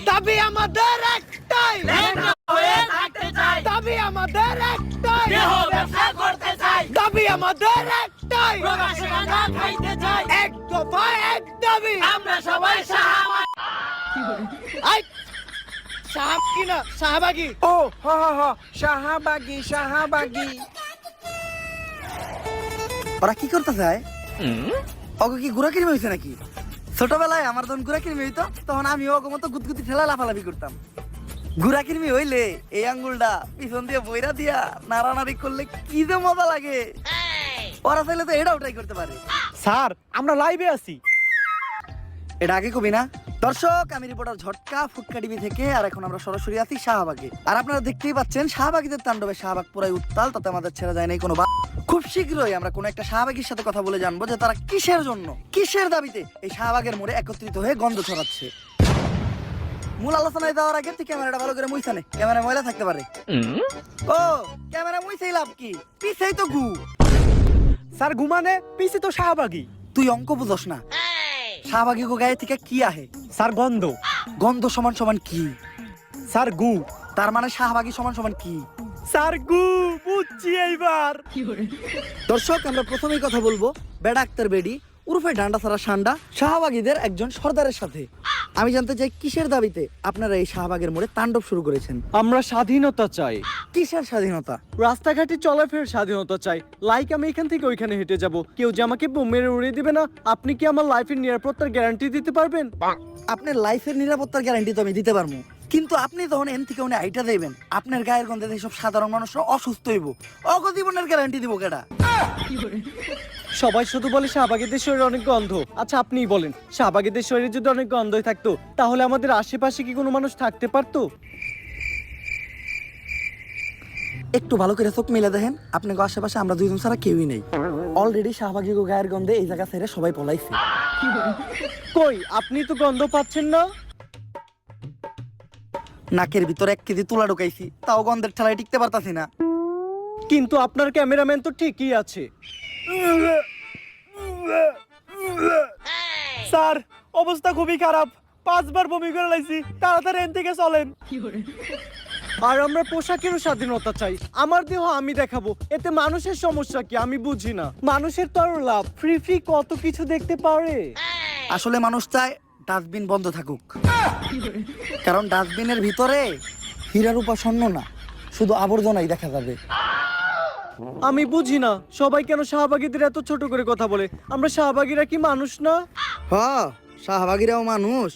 দাবি আমাদের একটাই, দাবি আমাদের একটাই, দাবি আমাদের একটাই, এক দফা এক দাবি। আমরা সবাই আই সাহাব কি না শাহবাগী? ও হ হ হ, শাহবাগী শাহবাগী। ওরা কি করতে চায়? ওকে কি ঘোরা কিনবে হয়েছে নাকি? ছোটবেলায় আমার যখন ঘোরা কিনবে হইতো তখন আমি ওকে মতো গুতগুতি ঠেলা লাফালাফি করতাম। ঘোরা কিনবি হইলে এই আঙ্গুলটা পিছন দিয়ে বইরা দিয়া নাড়ানাড়ি করলে কি যে মজা লাগে। ওরা চাইলে তো এটাও ট্রাই করতে পারে। স্যার আমরা লাইভে আছি। এটা আগে কবি না? দর্শক, আমি রিপোর্টার ঝটকা ফুটকা টিভি থেকে। আর এখন আমরা সরাসরি আছি শাহবাগে। আর আপনারা দেখতেই পাচ্ছেন শাহবাগীদের তাণ্ডবে শাহবাগ পুরাই উত্তাল, তাতে আমাদের ছেড়ে যায় নাই কোনো। খুব শীঘ্রই আমরা কোনো একটা শাহবাগীর সাথে কথা বলে জানবো যে তারা কিসের জন্য, কিসের দাবিতে এই শাহবাগের মোড়ে একত্রিত হয়ে গন্ধ ছড়াচ্ছে। মূল আলোচনায় যাওয়ার আগে তুই ক্যামেরাটা ভালো করে মুইছা নে, ক্যামেরা ময়লা থাকতে পারে। ও ক্যামেরা মুইছেই লাভ কি, পিছেই তো গু। স্যার ঘুমানে পিছে তো শাহবাগী। তুই অঙ্ক বুঝস না। শাহবাগী গো গায়ে থেকে কি আহে? স্যার গন্ধ। গন্ধ সমান সমান কি? স্যার গু। তার মানে শাহবাগী সমান সমান কি? স্যার গু বুঝছি এইবার। দর্শক, আমরা প্রথমেই কথা বলবো বেডা আক্তার বেডি উরফে ডান্ডা সারা সান্ডা শাহবাগীদের একজন সর্দারের সাথে। আমি জানতে চাই কিসের দাবিতে আপনারা এই শাহবাগের মোড়ে তাণ্ডব শুরু করেছেন? আমরা স্বাধীনতা চাই, কিসের স্বাধীনতা? রাস্তাঘাটে চলাফেরার স্বাধীনতা চাই। লাইক আমি এখান থেকে ওইখানে হেঁটে যাব, কেউ যে আমাকে বোম মেরে উড়িয়ে দিবে না। আপনি কি আমার লাইফের নিরাপত্তার গ্যারান্টি দিতে পারবেন? আপনার লাইফের নিরাপত্তার গ্যারান্টি তো আমি দিতে পারবো, কিন্তু আপনি তখন এন থেকে উনি আইটা দেবেন আপনার গায়ের গন্ধে সব সাধারণ মানুষরা অসুস্থ হইব। অগজীবনের গ্যারান্টি দিব কেডা? সবাই শুধু বলে শাহবাগীদের শরীরে অনেক গন্ধ। আচ্ছা আপনিই বলেন, শাহবাগীদের শরীরে যদি অনেক গন্ধই থাকতো তাহলে আমাদের আশেপাশে কি কোনো মানুষ থাকতে পারতো? একটু ভালো করে চোখ মিলে দেখেন, আপনাকে আশেপাশে আমরা দুইজন ছাড়া কেউই নেই। অলরেডি শাহবাগী গো গায়ের গন্ধে এই জায়গা ছেড়ে সবাই পলাইছে। কই আপনি তো গন্ধ পাচ্ছেন না? নাকের ভিতর 1 কেজি তুলা ঢুকাইছি, তাও গন্ধের ঠেলায় টিকতে পারতাছি না। কিন্তু আপনার ক্যামেরাম্যান তো ঠিকই আছে। স্যার অবস্থা খুবই খারাপ, 5 বার বমি করে লাইছি, তাড়াতাড়ি এখান থেকে চলেন। আর আমরা পোশাকেরও স্বাধীনতা চাই। আমার দেহ আমি দেখাবো, এতে মানুষের সমস্যা কি আমি বুঝি না। মানুষের তো আরো লাভ, ফ্রি ফ্রি কত কিছু দেখতে পারে। আসলে মানুষ চায় ডাস্টবিন বন্ধ থাকুক, কারণ ডাস্টবিনের ভিতরে হীরা রূপা স্বর্ণ না, শুধু আবর্জনাই দেখা যাবে। আমি বুঝি না সবাই কেন শাহবাগীদের এত ছোট করে কথা বলে। আমরা শাহবাগীরা কি মানুষ না? হ্যাঁ, শাহবাগীরাও মানুষ,